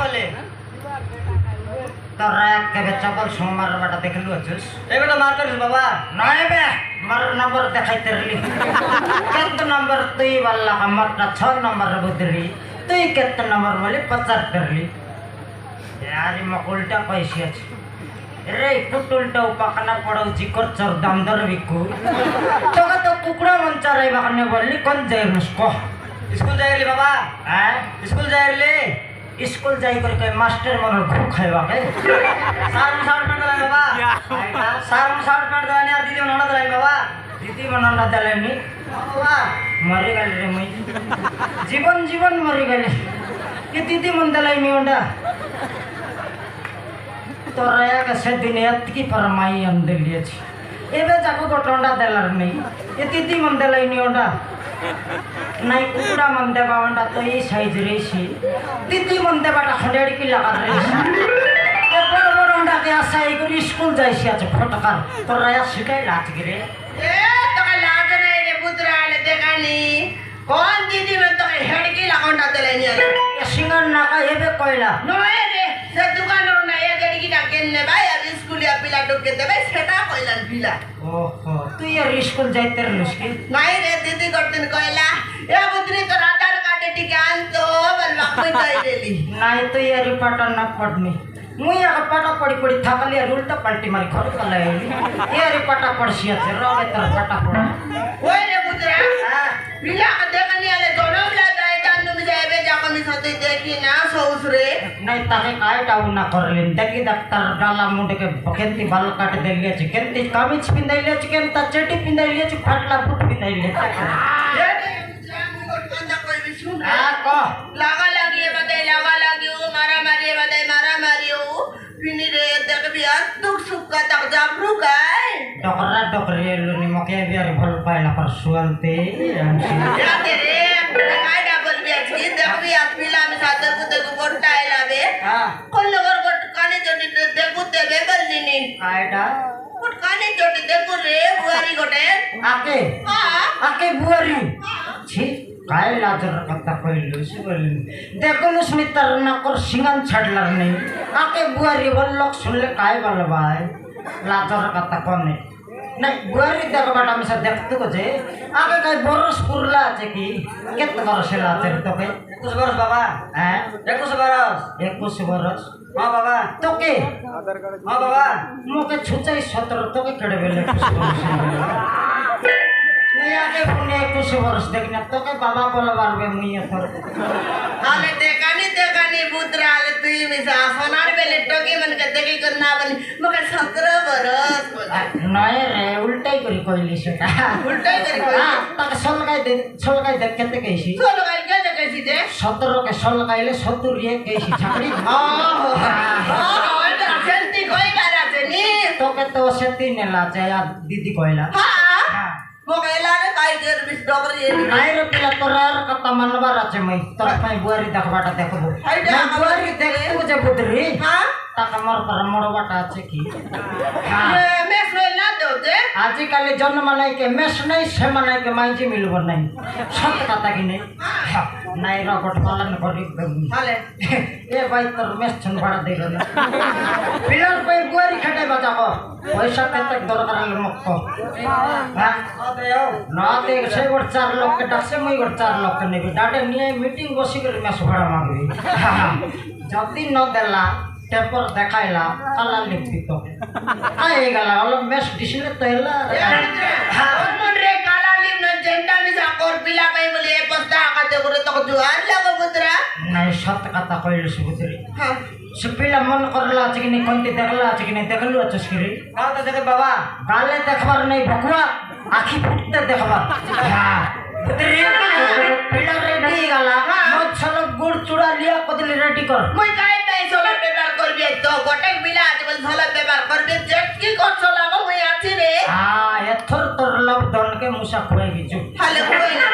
বলে তোরা একেবারে চকল সোমবার বেটা দেখলু আছিস এই বেটা মার করিস বাবা নয় বে মার নম্বর দেখাইতে রলি কত নম্বর তুই বললা আমারটা 6 নম্বর বুদরি তুই কত নম্বর বলি 50 করলি यार मकुलटा पैसे আছে रे कुटुलटा उपाकना पड़ाउची करचर दाम दर बिकु তোকে তো কুকুড়া মন চরাইবা কানে বললি কোন যাই মুসকো স্কুল যাইলি বাবা হ্যাঁ স্কুল যাইলি স্কুল যাই করে কই মাস্টার মনের ঘুম খাইবা কে সার পেট দেলাই বাবা সার পেট দেলাই আর দিদি ননদ দেলাই বাবা দিদি মনটা দেলেনি বাবা মরি গেল রে মুই জীবন জীবন মরি গেলে কি দিদি মন দেলাইনি ওটা তোরা এক সেদিন এতকি ফরমাই আন দিলিয়েছি এবে যাকো ঘটনাটা দেলার নেই এ দিদি মন দেলাইনি ওটা নাই কুকুড়া মন দেবা ওটা তো এই সাইজ রেছি দিদি মন দেবাটা খন্ডেড় কি লাগার রেছি বড় বড় ওটাকে আশাই করে স্কুল যাইছি আছে ফটকার তোরা শিখাই লাচকি রে ए তোকে লাজ নাই রে পুত্রালে দেখানি কোন দিদি মে তোকে হেডকি লাগাউন্ডা দেলাইনি আরে সিঙ্গার নাকা এবে কইলা নয় রে সে দোকানর না এ হেডকি ডাকেন নে ভাই আর স্কুলে পিলা ঢুকে দেবে সেটা কইলান পিলা ওহো তুই আর স্কুল যাইতে রলিস কি নাই রে দিদি করতেন কইলা এ পুত্রি তোর আধার কার্ডে টিকে আনতো বলবা কই তাই রেলি নাই তুই আর পাটা না পড়নি মুই আগে পাটা পড়ি পড়ি থাকলি আর উল্টা পাল্টি মারি ঘর পালাইলি এ আর পাটা পড়ছি আছে রবে তোর পাটা পড়া ওই রে পুত্রা পিলা দেখানি আলে জনমলা যায় জানু যাবে জাকমি সাথে দেখি না সৌসরে নাই তাকে কাই ডাউন না করলেন দেখি ডাক্তার গালা মুন্ডকে কেন্তি বাল কাটে দেলিয়েছে কেন্তি কামিজ পিন্দাইলিয়েছে কেন্তা চেটি পিন্দাইলিয়েছে ফাটলা ফুট পিন্দাইলিয়েছে হ্যাঁ ক লাগা লাগিয়ে বাদাই লাগা লাগিও মারা মারিয়ে বাদাই মারা মারিও পিনি রে দেখবি আর দুঃখ সুখা তাক জাবরু গায় ডকরা ডকরি এলুনি মকে বিয়ার ভাল পাইলা পর সুয়ালতে যাতে রে গায় ডাবল বিয়াছি দেখবি আর পিলা আমি সাদর কো দেখো গোটা এলাবে হ্যাঁ কোন লগর গোট কানে জটি দেখো দেবে বললিনি কাইটা গোট কানে জটি দেখো রে বুয়ারি গোটে আকে আকে বুয়ারি ছি काय लाजर কথা কইলো সে বললেন দেখুন স্মিতার নাকর সিঙ্গান ছাড়লার নেই আকে বুয়ারি বললক শুনলে কায় বল ভাই লাজর কথা কনে নাই বুয়ারি দেখবাটা আমি সব দেখতে যে আগে কাই বরস পুরলা আছে কি কত বরস আছে তোকে 21 বরস বাবা হ্যাঁ 21 বরস 21 বরস হ্যাঁ বাবা তোকে হ্যাঁ বাবা মুখে ছুচাই 17 তোকে কেড়ে বেলে 21 বরস नहीं आगे पुण्य 21 वर्ष देखना तो के बाबा बोला बार में मुझे तो आले देखानी पुत्रा आले तुई मिसा सोनार बेले टोकी मन के देखी करना बनी मगर 17 बरस नए रे उल्टाई करी कोइली सेटा उल्टाई करी कोई हां तक सलगाई दे केते कैसी सोलो गाइल के कैसी दे 17 के सलगाइले 70 रे कैसी छकड़ी हां एटा सेंटी कोई करा छनी तो के तो सेती नेला चाहे दीदी कोइला हां मोकेला रे काई देर बिस डोकरी नाइ रे पिला तोरार कता मनबार আছে মই তোর পাই বুয়ারি দেখবাটা দেখবো না বুয়ারি দেখবো যে বুদরি हां তাক আমার পর মড়বাটা আছে কি ये मेस में ना दो दे आजिकाली जन्म নাই के मेस নাই सेमा নাই के माइजी मिलब নাই सत কথা কি নাই নাই রবট পালন করি हाले এ ভাই তোর মেস ছন ভাড়া দেব না পিলার কই বুয়ারি খাটে বাজাবো পয়সা কত দরকার হল মক্ক হ্যাঁ না দেখ সে ওর 4 লক্ষ ডাকছে মই ওর 4 লক্ষ নেবি ডাটে নিয়ে মিটিং বসি করে মেস ভাড়া মাগবি যদি ন দেলা টেপর দেখাইলা কালা লিখবি তো আই গেলা হলো মেস দিছিলে তো এলা मन रे काला लिम न जेंटा मिसा कोर पिला पाई बोले ए पस्ता आकाते करे तो जुआन लगो पुत्रा নাই সত কথা কইল সুবুতরি हां সে পিলা মন করলা আছে কি নাই কোনটি দেখলা আছে কি নাই দেখলু আছে কি হ্যাঁ তো দেখে বাবা গালে দেখবার নাই ভকুয়া আখি ফুটতে দেখবার হ্যাঁ বুতরি পিলা রেডি গলা মোট ছল গুড় চুড়া লিয়া কদলি রেডি কর মই কাই নাই সোলা পেপার করবি তো গোটে বিলা আজ বল সোলা পেপার করবি জেট কি কর সোলা গো মই আছি রে হ্যাঁ এথর তোর লকডাউন কে মুসা খুয়াই গিছু হালে কই না